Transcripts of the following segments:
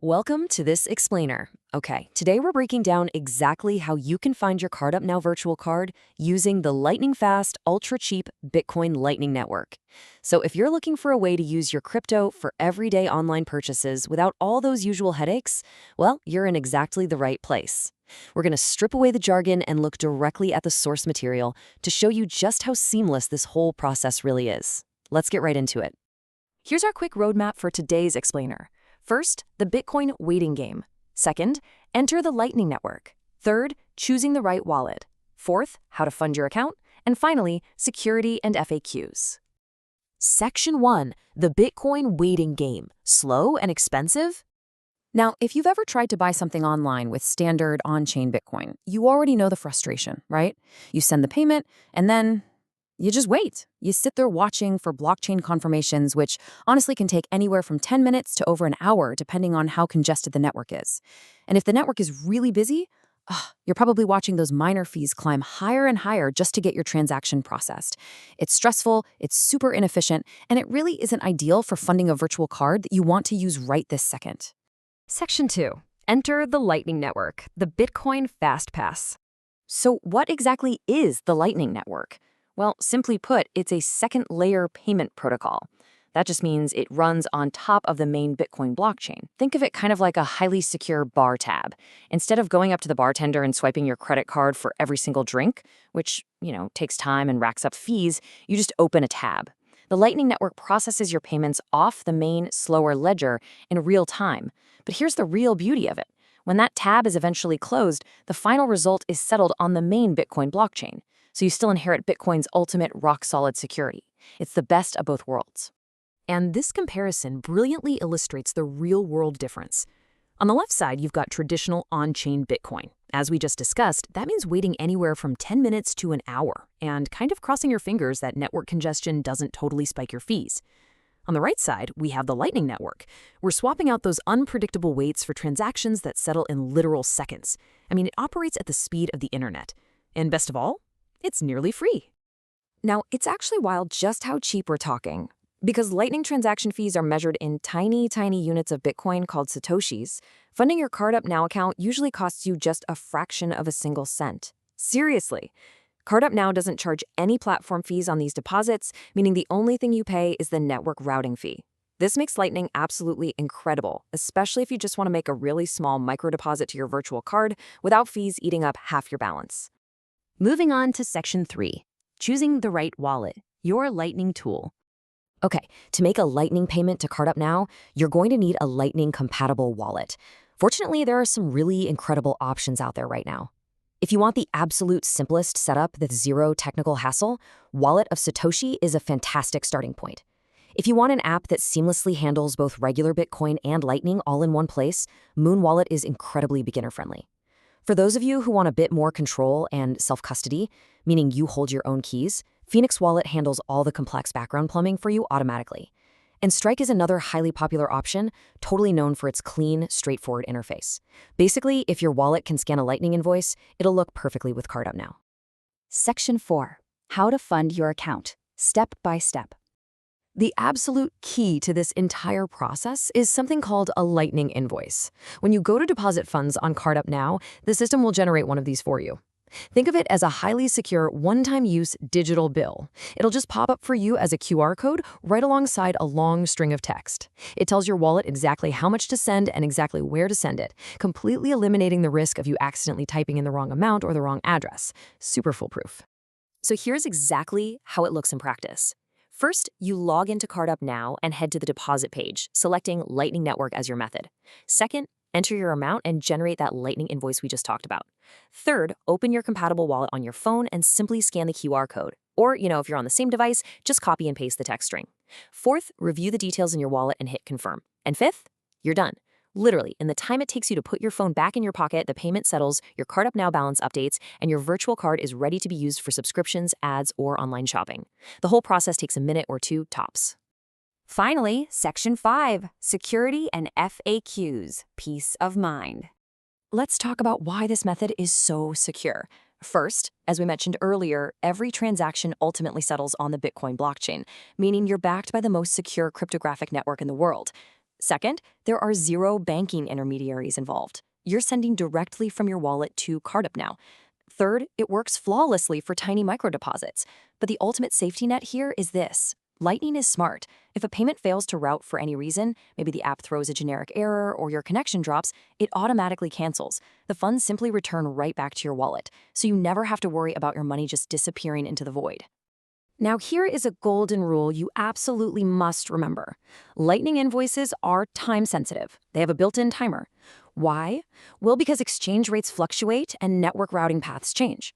Welcome to this explainer. Okay, today we're breaking down exactly how you can find your CardUpNow virtual card using the lightning-fast, ultra-cheap Bitcoin Lightning Network. So if you're looking for a way to use your crypto for everyday online purchases without all those usual headaches, well, you're in exactly the right place. We're going to strip away the jargon and look directly at the source material to show you just how seamless this whole process really is. Let's get right into it. Here's our quick roadmap for today's explainer. First, the Bitcoin waiting game. Second, enter the Lightning Network. Third, choosing the right wallet. Fourth, how to fund your account. And finally, security and FAQs. Section 1, the Bitcoin waiting game. Slow and expensive? Now, if you've ever tried to buy something online with standard on-chain Bitcoin, you already know the frustration, right? You send the payment, and then you just wait. You sit there watching for blockchain confirmations, which honestly can take anywhere from 10 minutes to over an hour, depending on how congested the network is. And if the network is really busy, you're probably watching those miner fees climb higher and higher just to get your transaction processed. It's stressful, it's super inefficient, and it really isn't ideal for funding a virtual card that you want to use right this second. Section 2. Enter the Lightning Network, the Bitcoin Fast Pass. So what exactly is the Lightning Network? Well, simply put, it's a second-layer payment protocol. That just means it runs on top of the main Bitcoin blockchain. Think of it kind of like a highly secure bar tab. Instead of going up to the bartender and swiping your credit card for every single drink, which, takes time and racks up fees, you just open a tab. The Lightning Network processes your payments off the main, slower ledger in real time. But here's the real beauty of it. When that tab is eventually closed, the final result is settled on the main Bitcoin blockchain. So you still inherit Bitcoin's ultimate rock-solid security. It's the best of both worlds. And this comparison brilliantly illustrates the real-world difference. On the left side, you've got traditional on-chain Bitcoin. As we just discussed, that means waiting anywhere from 10 minutes to an hour, and kind of crossing your fingers that network congestion doesn't totally spike your fees. On the right side, we have the Lightning Network. We're swapping out those unpredictable waits for transactions that settle in literal seconds. It operates at the speed of the internet. And best of all, it's nearly free. Now, it's actually wild just how cheap we're talking. Because Lightning transaction fees are measured in tiny, tiny units of Bitcoin called Satoshis, funding your CardUpNow account usually costs you just a fraction of a single cent. Seriously. CardUpNow doesn't charge any platform fees on these deposits, meaning the only thing you pay is the network routing fee. This makes Lightning absolutely incredible, especially if you just want to make a really small micro-deposit to your virtual card without fees eating up half your balance. Moving on to Section 3, choosing the right wallet, your Lightning tool. Okay, to make a Lightning payment to CardUpNow, you're going to need a Lightning-compatible wallet. Fortunately, there are some really incredible options out there right now. If you want the absolute simplest setup with zero technical hassle, Wallet of Satoshi is a fantastic starting point. If you want an app that seamlessly handles both regular Bitcoin and Lightning all in one place, Moon Wallet is incredibly beginner-friendly. For those of you who want a bit more control and self-custody, meaning you hold your own keys, Phoenix Wallet handles all the complex background plumbing for you automatically. And Strike is another highly popular option, totally known for its clean, straightforward interface. Basically, if your wallet can scan a Lightning invoice, it'll look perfectly with CardUpNow. Section 4. How to fund your account, step by step. The absolute key to this entire process is something called a Lightning invoice. When you go to deposit funds on CardUpNow, the system will generate one of these for you. Think of it as a highly secure, one-time use digital bill. It'll just pop up for you as a QR code right alongside a long string of text. It tells your wallet exactly how much to send and exactly where to send it, completely eliminating the risk of you accidentally typing in the wrong amount or the wrong address. Super foolproof. So here's exactly how it looks in practice. First, you log into CardUpNow and head to the deposit page, selecting Lightning Network as your method. Second, enter your amount and generate that Lightning invoice we just talked about. Third, open your compatible wallet on your phone and simply scan the QR code. Or, if you're on the same device, just copy and paste the text string. Fourth, review the details in your wallet and hit confirm. And fifth, you're done. Literally, in the time it takes you to put your phone back in your pocket, the payment settles, your CardUpNow balance updates, and your virtual card is ready to be used for subscriptions, ads, or online shopping. The whole process takes a minute or two tops. Finally, Section 5, Security and FAQs, Peace of Mind. Let's talk about why this method is so secure. First, as we mentioned earlier, every transaction ultimately settles on the Bitcoin blockchain, meaning you're backed by the most secure cryptographic network in the world. Second, there are zero banking intermediaries involved. You're sending directly from your wallet to CardUpNow. Third, it works flawlessly for tiny microdeposits. But the ultimate safety net here is this. Lightning is smart. If a payment fails to route for any reason, maybe the app throws a generic error or your connection drops, it automatically cancels. The funds simply return right back to your wallet, so you never have to worry about your money just disappearing into the void. Now, here is a golden rule you absolutely must remember. Lightning invoices are time-sensitive. They have a built-in timer. Why? Well, because exchange rates fluctuate and network routing paths change.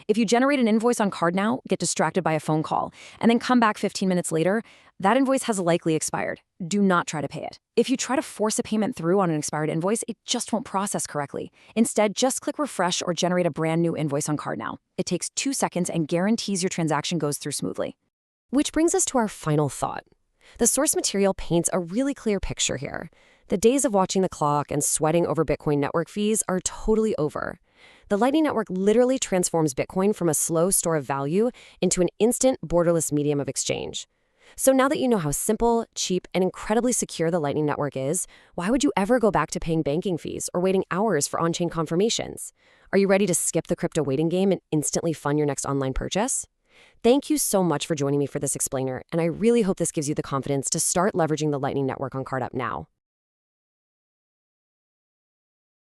If you generate an invoice on CardNow, get distracted by a phone call, and then come back 15 minutes later, that invoice has likely expired. Do not try to pay it. If you try to force a payment through on an expired invoice, it just won't process correctly. Instead, just click refresh or generate a brand new invoice on CardNow. It takes 2 seconds and guarantees your transaction goes through smoothly. Which brings us to our final thought. The source material paints a really clear picture here. The days of watching the clock and sweating over Bitcoin network fees are totally over. The Lightning Network literally transforms Bitcoin from a slow store of value into an instant, borderless medium of exchange. So now that you know how simple, cheap, and incredibly secure the Lightning Network is, why would you ever go back to paying banking fees or waiting hours for on-chain confirmations? Are you ready to skip the crypto waiting game and instantly fund your next online purchase? Thank you so much for joining me for this explainer, and I really hope this gives you the confidence to start leveraging the Lightning Network on CardUp now.